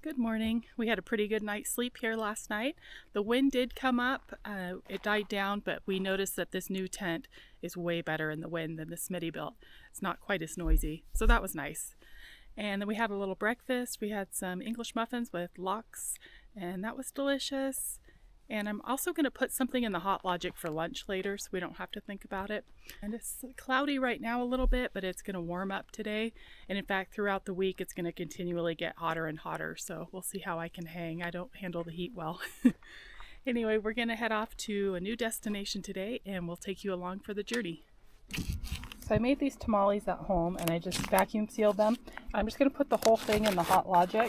Good morning. We had a pretty good night's sleep here last night. The wind did come up. It died down, but we noticed that this new tent is way better in the wind than the Smitty built. It's not quite as noisy, so that was nice. And then we had a little breakfast. We had some English muffins with lox, and that was delicious. And I'm also going to put something in the Hot Logic for lunch later so we don't have to think about it. And it's cloudy right now a little bit, but it's going to warm up today. And in fact, throughout the week, it's going to continually get hotter and hotter. So we'll see how I can hang. I don't handle the heat well. Anyway, we're going to head off to a new destination today, and we'll take you along for the journey. So I made these tamales at home, and I just vacuum sealed them. I'm just going to put the whole thing in the Hot Logic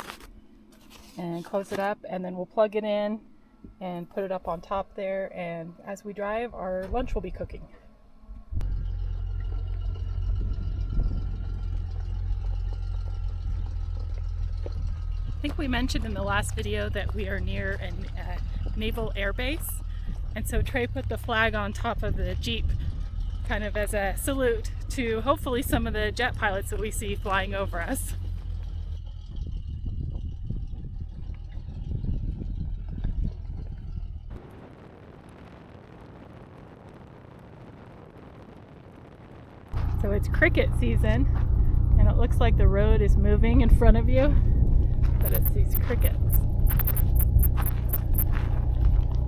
and close it up, and then we'll plug it in and put it up on top there, and as we drive, our lunch will be cooking. I think we mentioned in the last video that we are near a naval air base, and so Trey put the flag on top of the Jeep kind of as a salute to hopefully some of the jet pilots that we see flying over us. So it's cricket season, and it looks like the road is moving in front of you, but it's these crickets.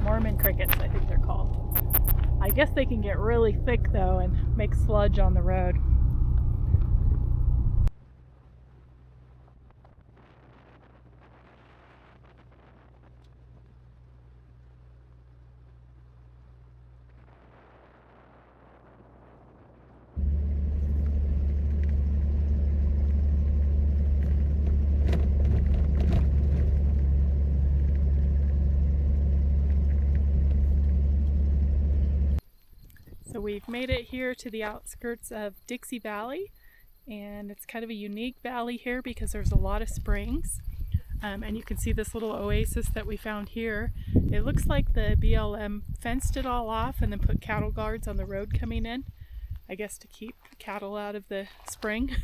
Mormon crickets, I think they're called. I guess they can get really thick though and make sludge on the road. So we've made it here to the outskirts of Dixie Valley, and it's kind of a unique valley here because there's a lot of springs. And you can see this little oasis that we found here. It looks like the BLM fenced it all off and then put cattle guards on the road coming in, I guess to keep cattle out of the spring.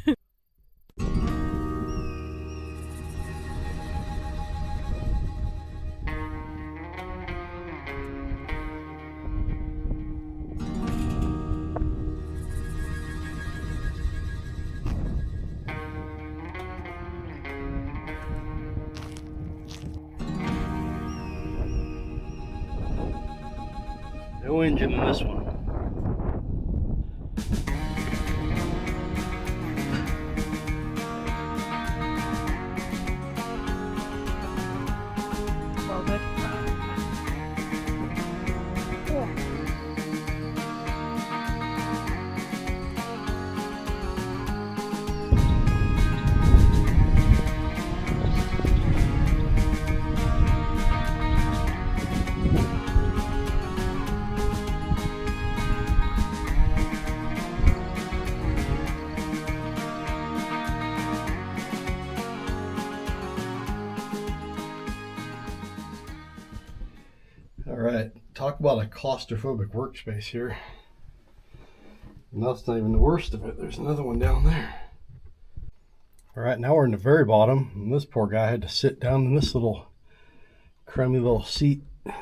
No engine in this one. Well, good. Cool. Alright, talk about a claustrophobic workspace here. And that's not even the worst of it. There's another one down there. Alright, now we're in the very bottom, and this poor guy had to sit down in this little crummy little seat. A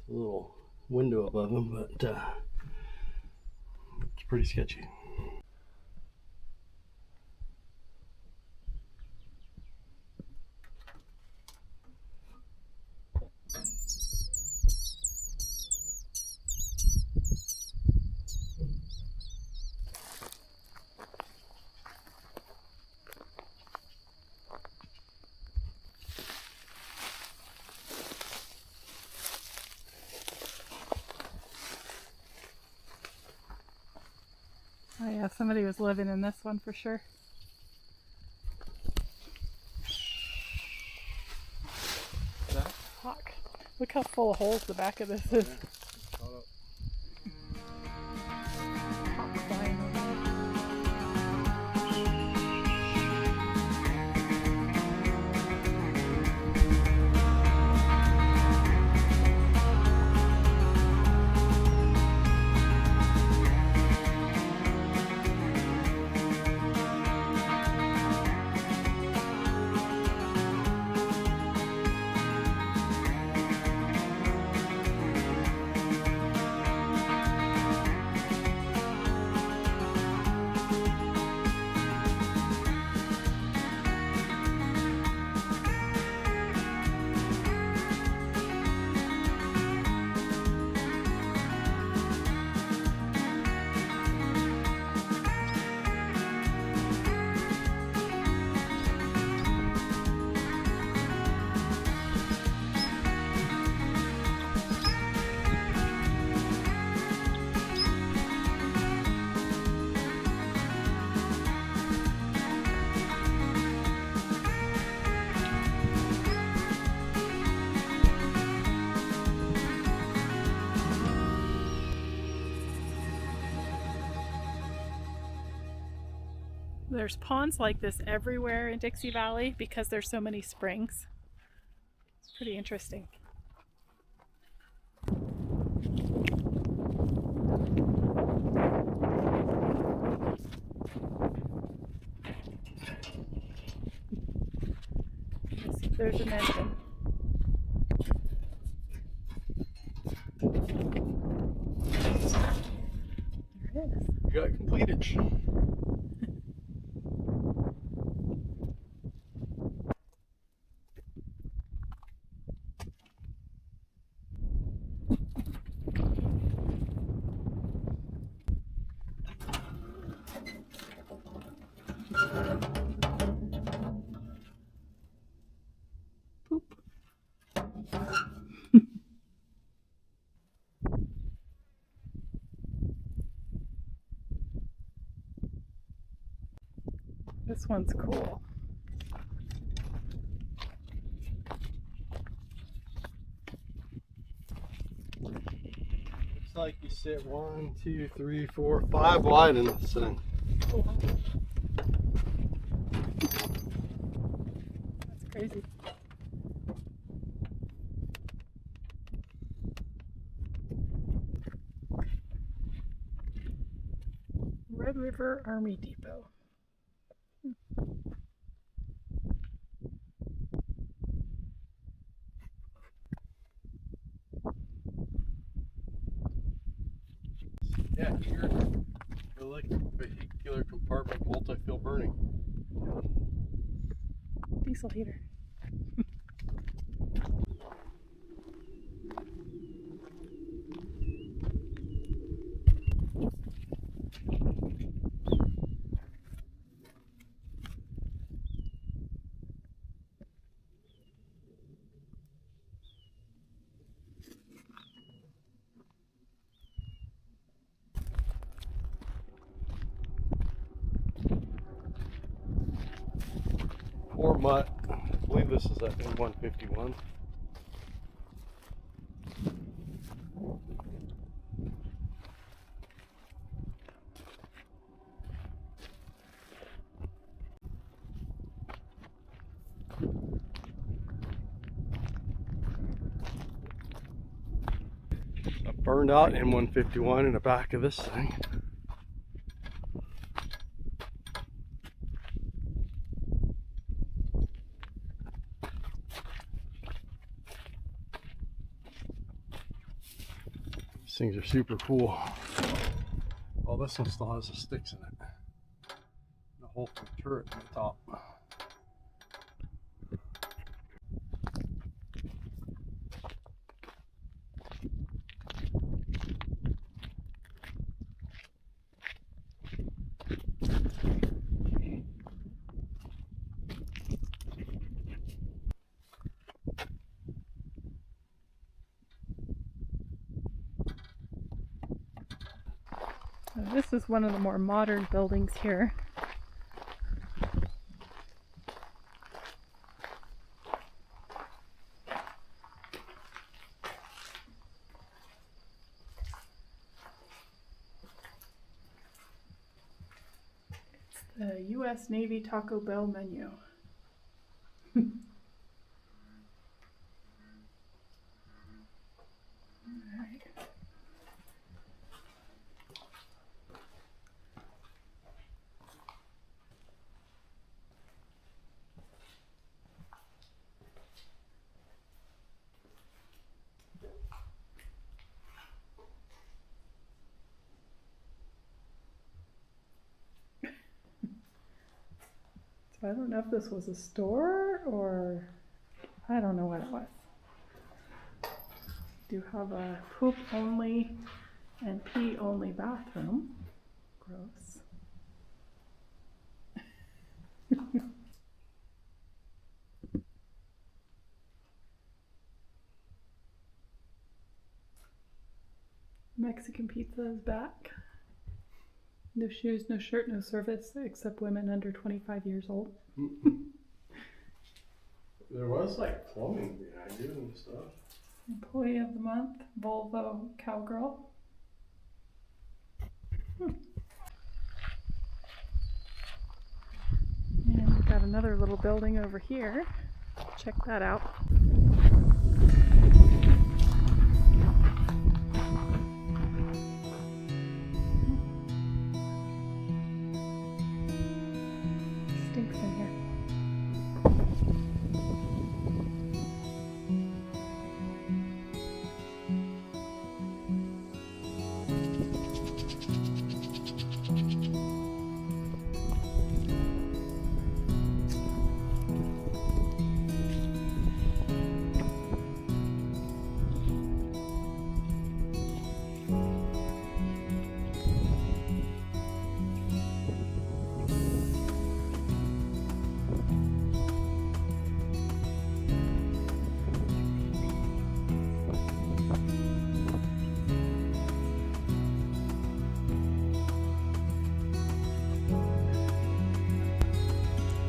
little window above him, but it's pretty sketchy. Oh yeah, somebody was living in this one for sure. That? Fuck. Look how full of holes the back of this is. Hawk flying over there. There's ponds like this everywhere in Dixie Valley because there's so many springs. It's pretty interesting. Let's see if there's an engine. There it is. You got completed. Poop. This one's cool. Looks like you sit 1, 2, 3, 4, 5 wide in this thing. Cool. That's crazy. Red River Army Depot. Yeah, here we're looking at vehicular compartment multi-fuel burning. Diesel heater. Poor mutt. I believe this is at N151. A burned out N151 in the back of this thing. These things are super cool. Oh, this one still has the sticks in it. The whole turret on the top. This is one of the more modern buildings here. It's the U.S. Navy Taco Bell menu. So I don't know if this was a store or I don't know what it was. Do have a poop only and pee only bathroom. Gross. Mexican pizza is back. No shoes, no shirt, no service, except women under 25 years old. There was like plumbing behind you and stuff. Employee of the month, Volvo Cowgirl. Got another little building over here. Check that out. Stinks in here.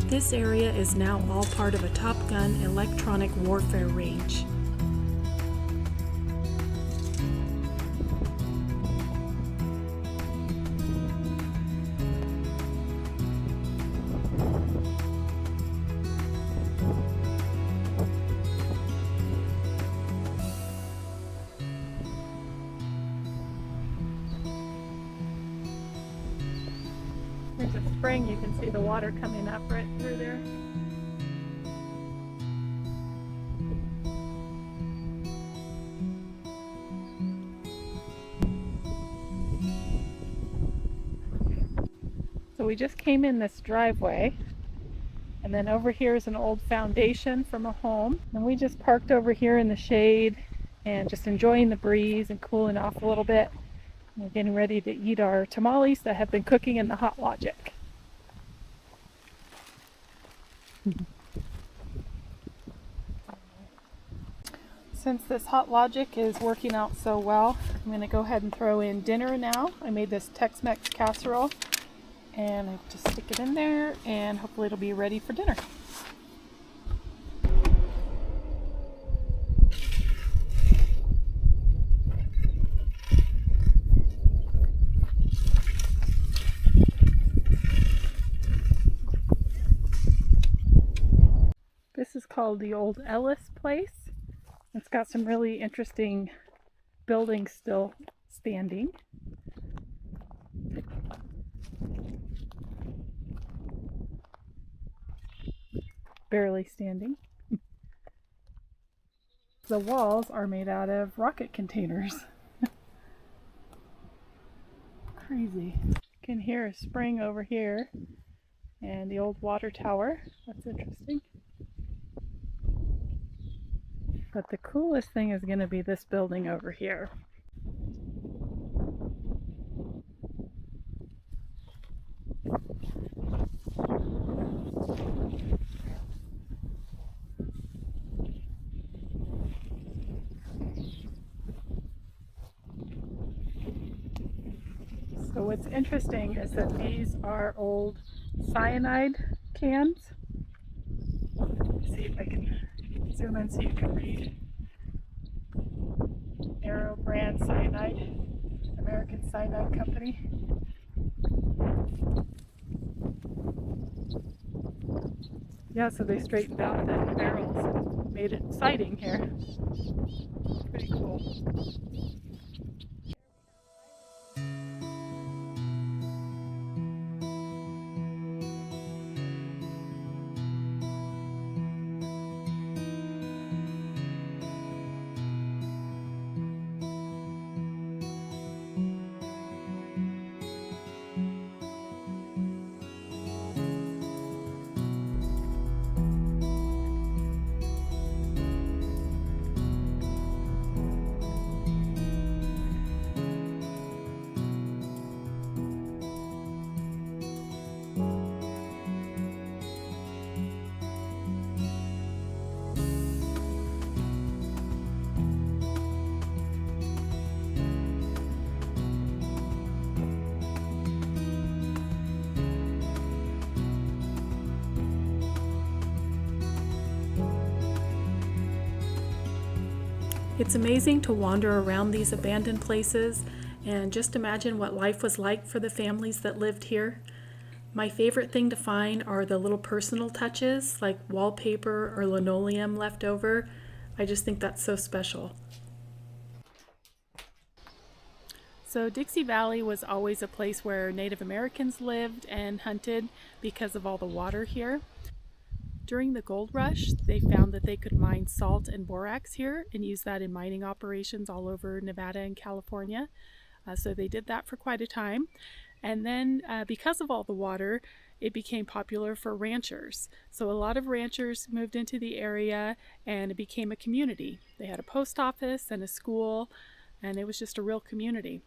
This area is now all part of a Top Gun electronic warfare range. There's a spring, you can see the water coming up right through there. So we just came in this driveway, and then over here is an old foundation from a home. And we just parked over here in the shade and just enjoying the breeze and cooling off a little bit. We're getting ready to eat our tamales that have been cooking in the Hot Logic. Since this Hot Logic is working out so well, I'm going to go ahead and throw in dinner now. I made this Tex-Mex casserole, and I just stick it in there, and hopefully it'll be ready for dinner. This is called the Old Ellis Place. It's got some really interesting buildings still standing. Barely standing. The walls are made out of rocket containers. Crazy. You can hear a spring over here and the old water tower. That's interesting. But the coolest thing is going to be this building over here. So what's interesting is that these are old cyanide cans. Let's see if I can zoom in so you can read. Arrow brand cyanide, American Cyanide Company. Yeah, so they straightened out the barrels and made it siding here. Pretty cool. It's amazing to wander around these abandoned places and just imagine what life was like for the families that lived here. My favorite thing to find are the little personal touches like wallpaper or linoleum left over. I just think that's so special. So Dixie Valley was always a place where Native Americans lived and hunted because of all the water here. During the gold rush, they found that they could mine salt and borax here and use that in mining operations all over Nevada and California. So they did that for quite a time. And then because of all the water, it became popular for ranchers. So a lot of ranchers moved into the area and it became a community. They had a post office and a school, and it was just a real community.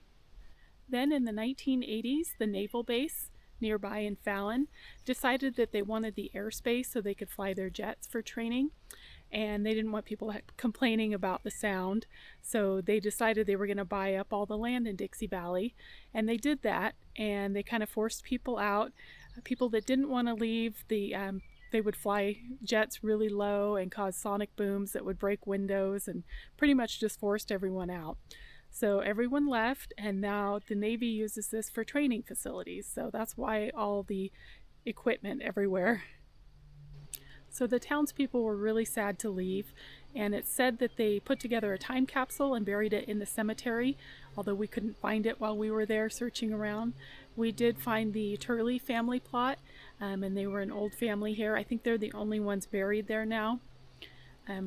Then in the 1980s, the naval base nearby in Fallon decided that they wanted the airspace so they could fly their jets for training, and they didn't want people complaining about the sound, so they decided they were going to buy up all the land in Dixie Valley, and they did that, and they kind of forced people out. People that didn't want to leave, they would fly jets really low and cause sonic booms that would break windows and pretty much just forced everyone out. So everyone left, and now the Navy uses this for training facilities. So that's why all the equipment everywhere. So the townspeople were really sad to leave, and it's said that they put together a time capsule and buried it in the cemetery, although we couldn't find it while we were there searching around. We did find the Turley family plot, and they were an old family here. I think they're the only ones buried there now.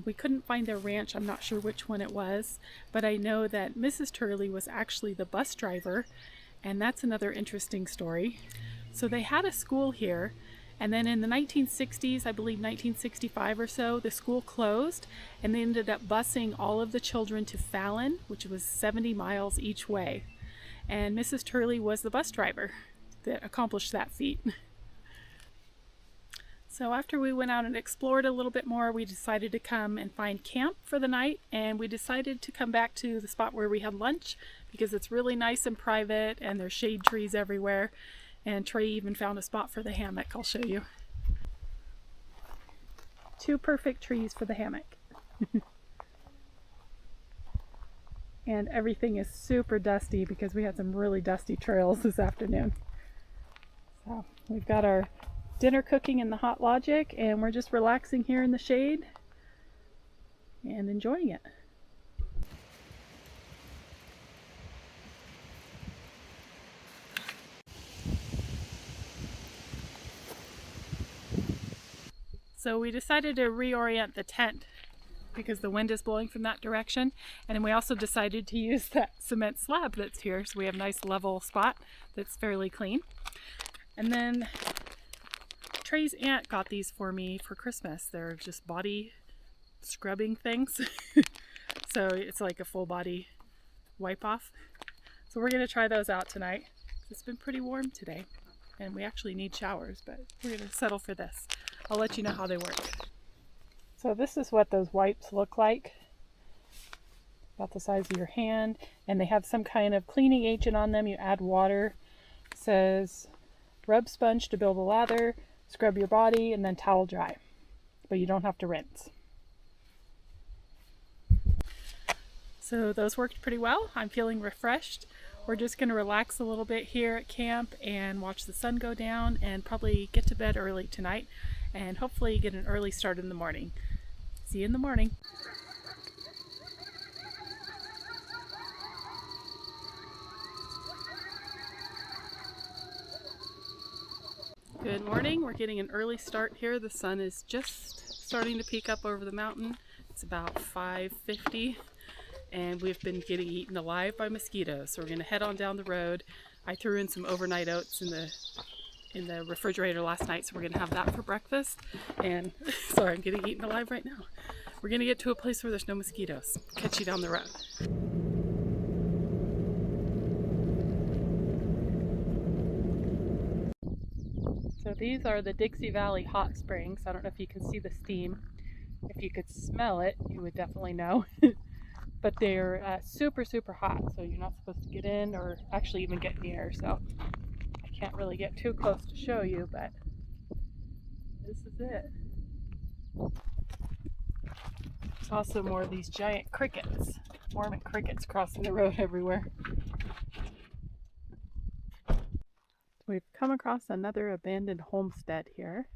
We couldn't find their ranch. I'm not sure which one it was, but I know that Mrs. Turley was actually the bus driver, and that's another interesting story. So they had a school here, and then in the 1960s, I believe 1965 or so, the school closed, and they ended up busing all of the children to Fallon, which was 70 miles each way. And Mrs. Turley was the bus driver that accomplished that feat. So after we went out and explored a little bit more, we decided to come and find camp for the night, and we decided to come back to the spot where we had lunch because it's really nice and private and there's shade trees everywhere. And Trey even found a spot for the hammock. I'll show you. 2 perfect trees for the hammock. And everything is super dusty because we had some really dusty trails this afternoon. So we've got our dinner cooking in the Hot Logic, and we're just relaxing here in the shade and enjoying it. So we decided to reorient the tent because the wind is blowing from that direction, and then we also decided to use that cement slab that's here, so we have a nice level spot that's fairly clean. And then Trey's aunt got these for me for Christmas. They're just body scrubbing things. So it's like a full body wipe off. So we're going to try those out tonight. It's been pretty warm today, and we actually need showers, but we're going to settle for this. I'll let you know how they work. So this is what those wipes look like. About the size of your hand, and they have some kind of cleaning agent on them. You add water. It says rub sponge to build a lather, scrub your body, and then towel dry. But you don't have to rinse. So those worked pretty well. I'm feeling refreshed. We're just going to relax a little bit here at camp and watch the sun go down and probably get to bed early tonight and hopefully get an early start in the morning. See you in the morning. Good morning. We're getting an early start here. The sun is just starting to peek up over the mountain. It's about 5:50 and we've been getting eaten alive by mosquitoes. So we're going to head on down the road. I threw in some overnight oats in the refrigerator last night, so we're going to have that for breakfast. And sorry, I'm getting eaten alive right now. We're going to get to a place where there's no mosquitoes. Catch you down the road. So these are the Dixie Valley hot springs. I don't know if you can see the steam. If you could smell it, you would definitely know. But they're super, super hot, so you're not supposed to get in or actually even get near. So I can't really get too close to show you, but this is it. There's also more of these giant crickets, Mormon crickets crossing the road everywhere. We've come across another abandoned homestead here.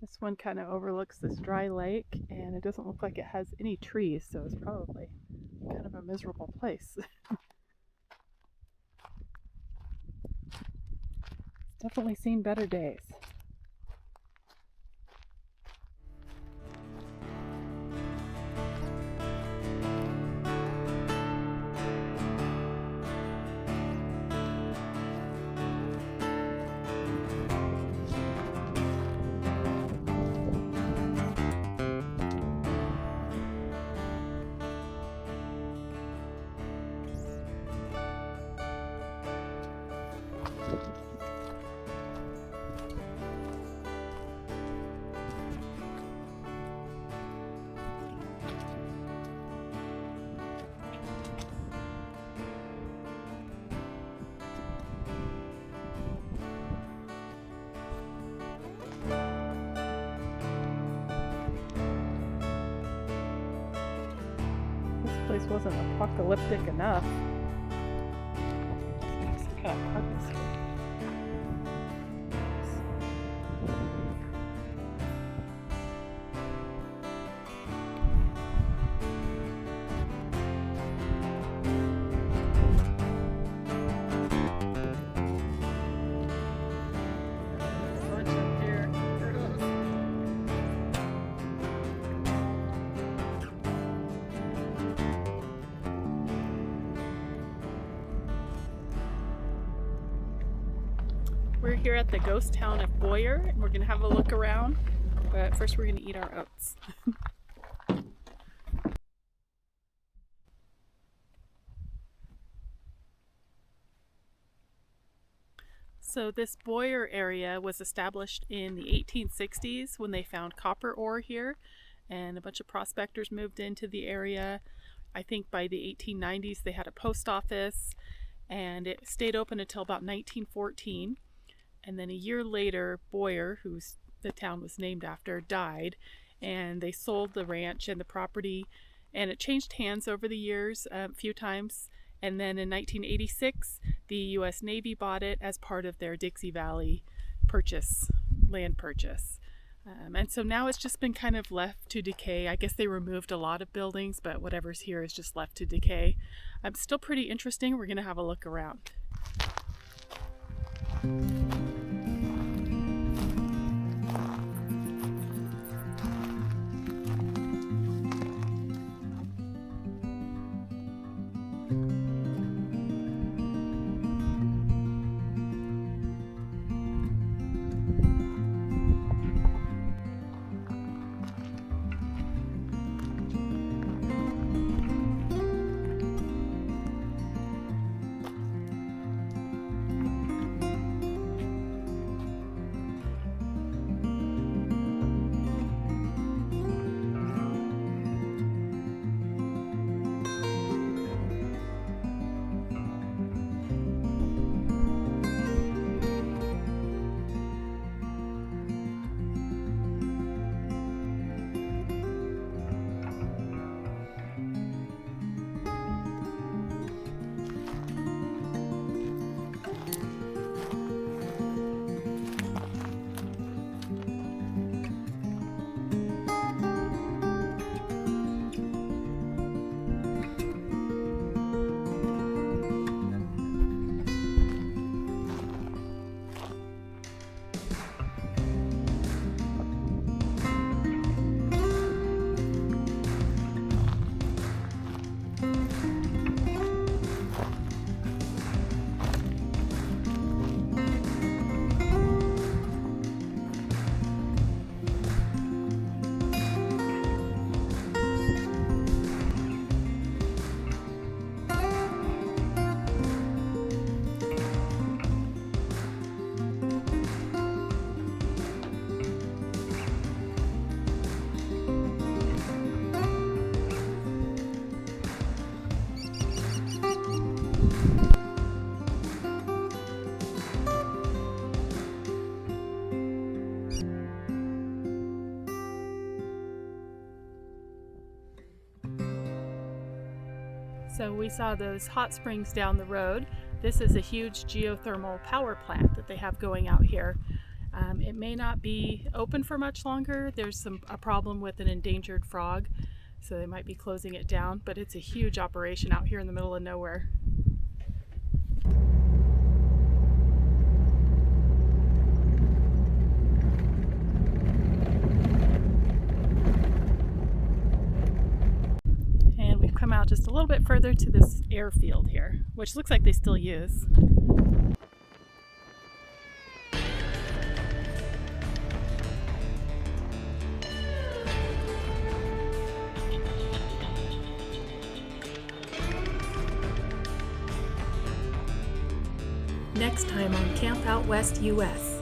This one kind of overlooks this dry lake, and it doesn't look like it has any trees, so it's probably kind of a miserable place. It's definitely seen better days. This place wasn't apocalyptic enough. Some kind of carcass here. Lunch up here. Turtles. We're here at the ghost town of Boyer, and we're going to have a look around, but first we're going to eat our oats. So this Boyer area was established in the 1860s when they found copper ore here, and a bunch of prospectors moved into the area. I think by the 1890s they had a post office, and it stayed open until about 1914. And then a year later, Boyer, who the town was named after, died, and they sold the ranch and the property, and it changed hands over the years a few times. And then in 1986, the U.S. Navy bought it as part of their Dixie Valley land purchase. And so now it's just been kind of left to decay. I guess they removed a lot of buildings, but whatever's here is just left to decay. Still pretty interesting. We're going to have a look around. So we saw those hot springs down the road. This is a huge geothermal power plant that they have going out here. It may not be open for much longer. There's a problem with an endangered frog, so they might be closing it down, but it's a huge operation out here in the middle of nowhere. And we've come out just a little bit further to this airfield here, which looks like they still use. Next time on Camp Out West US.